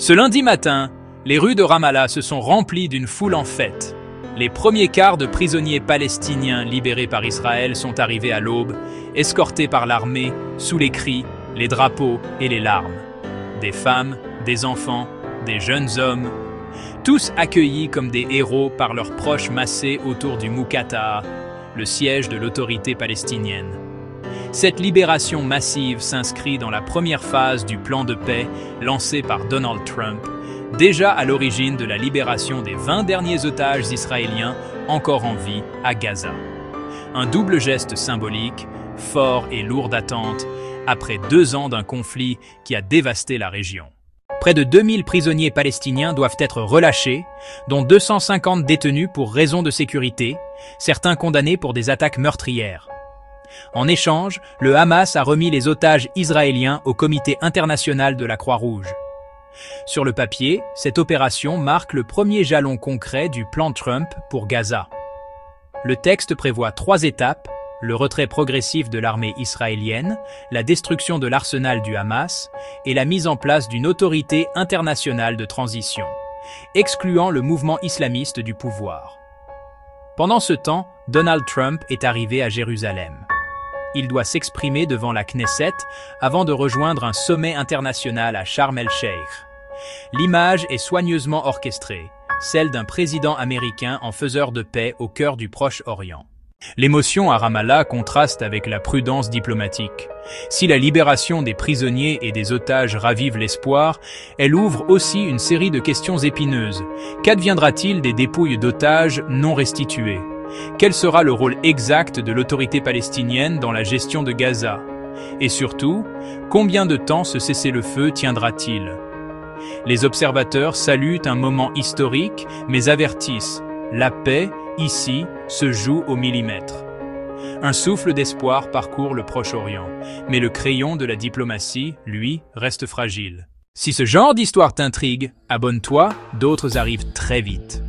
Ce lundi matin, les rues de Ramallah se sont remplies d'une foule en fête. Les premiers cars de prisonniers palestiniens libérés par Israël sont arrivés à l'aube, escortés par l'armée, sous les cris, les drapeaux et les larmes. Des femmes, des enfants, des jeunes hommes, tous accueillis comme des héros par leurs proches massés autour du Mouqataa, le siège de l'autorité palestinienne. Cette libération massive s'inscrit dans la première phase du plan de paix lancé par Donald Trump, déjà à l'origine de la libération des 20 derniers otages israéliens encore en vie à Gaza. Un double geste symbolique, fort et lourd d'attente, après 2 ans d'un conflit qui a dévasté la région. Près de 2000 prisonniers palestiniens doivent être relâchés, dont 250 détenus pour raisons de sécurité, certains condamnés pour des attaques meurtrières. En échange, le Hamas a remis les otages israéliens au Comité international de la Croix-Rouge. Sur le papier, cette opération marque le premier jalon concret du plan Trump pour Gaza. Le texte prévoit 3 étapes: le retrait progressif de l'armée israélienne, la destruction de l'arsenal du Hamas et la mise en place d'une autorité internationale de transition, excluant le mouvement islamiste du pouvoir. Pendant ce temps, Donald Trump est arrivé à Jérusalem. Il doit s'exprimer devant la Knesset avant de rejoindre un sommet international à Sharm el-Sheikh. L'image est soigneusement orchestrée, celle d'un président américain en faiseur de paix au cœur du Proche-Orient. L'émotion à Ramallah contraste avec la prudence diplomatique. Si la libération des prisonniers et des otages ravive l'espoir, elle ouvre aussi une série de questions épineuses. Qu'adviendra-t-il des dépouilles d'otages non restituées ? Quel sera le rôle exact de l'autorité palestinienne dans la gestion de Gaza? Et surtout, combien de temps ce cessez-le-feu tiendra-t-il? Les observateurs saluent un moment historique, mais avertissent: la paix, ici, se joue au millimètre. Un souffle d'espoir parcourt le Proche-Orient, mais le crayon de la diplomatie, lui, reste fragile. Si ce genre d'histoire t'intrigue, abonne-toi, d'autres arrivent très vite.